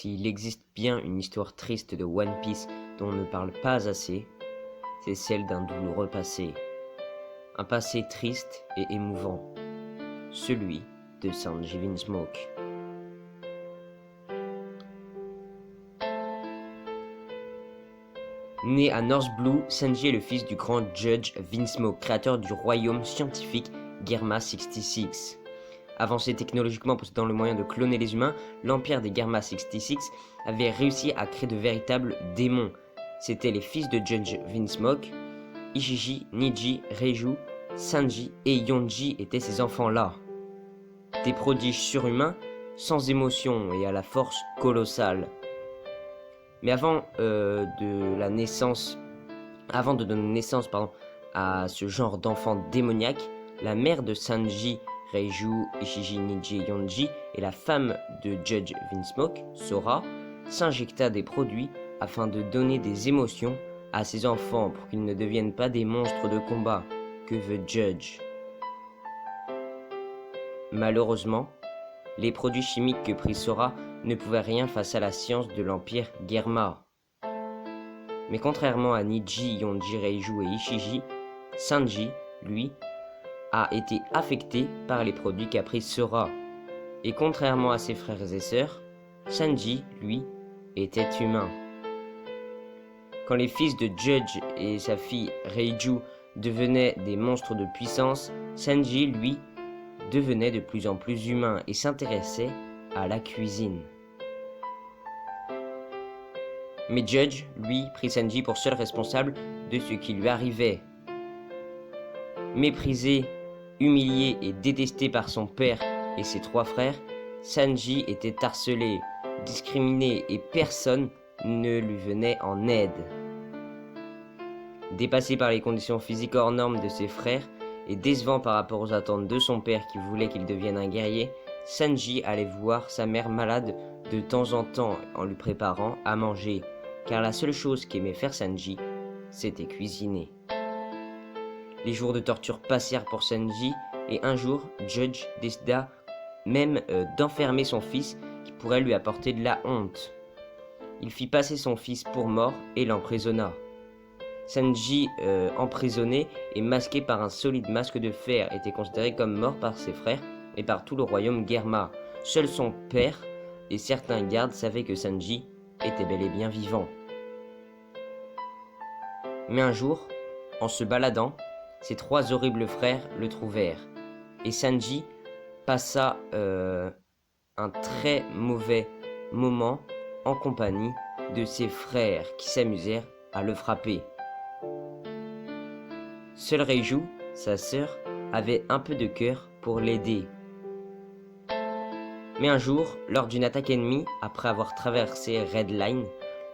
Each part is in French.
S'il existe bien une histoire triste de One Piece dont on ne parle pas assez, c'est celle d'un douloureux passé. Un passé triste et émouvant. Celui de Sanji Vinsmoke. Né à North Blue, Sanji est le fils du grand Judge Vinsmoke, créateur du royaume scientifique Germa 66. Avancé technologiquement possédant le moyen de cloner les humains, l'empire des Germa 66 avait réussi à créer de véritables démons. C'étaient les fils de Judge Vinsmoke. Ishiji, Niji, Reiju, Sanji et Yonji étaient ces enfants-là. Des prodiges surhumains, sans émotion et à la force colossale. Mais avant de donner naissance à ce genre d'enfant démoniaque, la mère de Sanji, Reiju, Ishiji, Niji et Yonji et la femme de Judge Vinsmoke, Sora, s'injecta des produits afin de donner des émotions à ses enfants pour qu'ils ne deviennent pas des monstres de combat que veut Judge. Malheureusement, les produits chimiques que prit Sora ne pouvaient rien face à la science de l'Empire Germa. Mais contrairement à Niji, Yonji, Reiju et Ishiji, Sanji, lui, a été affecté par les produits qu'a pris Sora. Et contrairement à ses frères et sœurs, Sanji, lui, était humain. Quand les fils de Judge et sa fille Reiju devenaient des monstres de puissance, Sanji, lui, devenait de plus en plus humain et s'intéressait à la cuisine. Mais Judge, lui, prit Sanji pour seul responsable de ce qui lui arrivait. Méprisé, humilié et détesté par son père et ses trois frères, Sanji était harcelé, discriminé et personne ne lui venait en aide. Dépassé par les conditions physiques hors normes de ses frères et décevant par rapport aux attentes de son père qui voulait qu'il devienne un guerrier, Sanji allait voir sa mère malade de temps en temps en lui préparant à manger, car la seule chose qu'aimait faire Sanji, c'était cuisiner. Les jours de torture passèrent pour Sanji et un jour, Judge décida même d'enfermer son fils qui pourrait lui apporter de la honte. Il fit passer son fils pour mort et l'emprisonna. Sanji, emprisonné et masqué par un solide masque de fer, était considéré comme mort par ses frères et par tout le royaume Germa. Seul son père et certains gardes savaient que Sanji était bel et bien vivant. Mais un jour, en se baladant, ses trois horribles frères le trouvèrent. Et Sanji passa un très mauvais moment en compagnie de ses frères qui s'amusèrent à le frapper. Seule Reiju, sa sœur, avait un peu de cœur pour l'aider. Mais un jour, lors d'une attaque ennemie, après avoir traversé Red Line,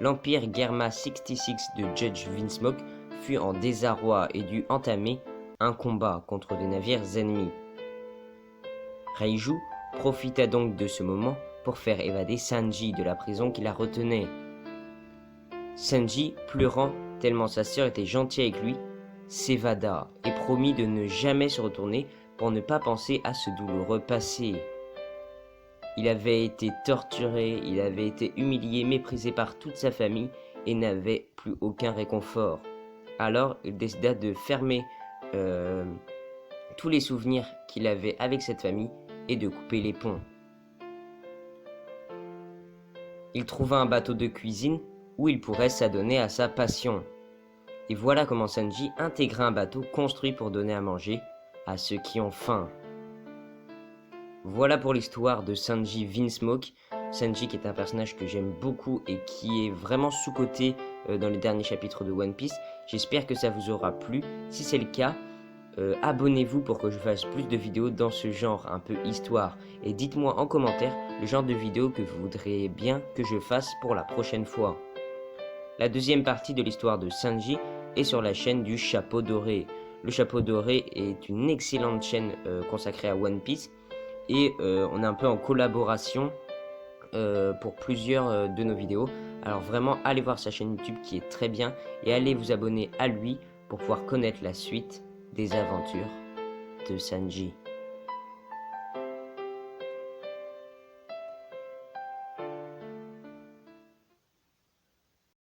l'Empire Germa 66 de Judge Vinsmoke fut en désarroi et dut entamer un combat contre des navires ennemis. Reiju profita donc de ce moment pour faire évader Sanji de la prison qui la retenait. Sanji, pleurant tellement sa sœur était gentille avec lui, s'évada et promit de ne jamais se retourner pour ne pas penser à ce douloureux passé. Il avait été torturé, il avait été humilié, méprisé par toute sa famille et n'avait plus aucun réconfort. Alors il décida de fermer tous les souvenirs qu'il avait avec cette famille et de couper les ponts. Il trouva un bateau de cuisine où il pourrait s'adonner à sa passion. Et voilà comment Sanji intégra un bateau construit pour donner à manger à ceux qui ont faim. Voilà pour l'histoire de Sanji Vinsmoke. Sanji qui est un personnage que j'aime beaucoup et qui est vraiment sous-coté dans les derniers chapitres de One Piece. J'espère que ça vous aura plu. Si c'est le cas, abonnez-vous pour que je fasse plus de vidéos dans ce genre un peu histoire. Et dites-moi en commentaire le genre de vidéo que vous voudriez bien que je fasse pour la prochaine fois. La deuxième partie de l'histoire de Sanji est sur la chaîne du Chapeau Doré. Le Chapeau Doré est une excellente chaîne consacrée à One Piece. Et on est un peu en collaboration pour plusieurs de nos vidéos. Alors vraiment, allez voir sa chaîne YouTube qui est très bien. Et allez vous abonner à lui pour pouvoir connaître la suite des aventures de Sanji.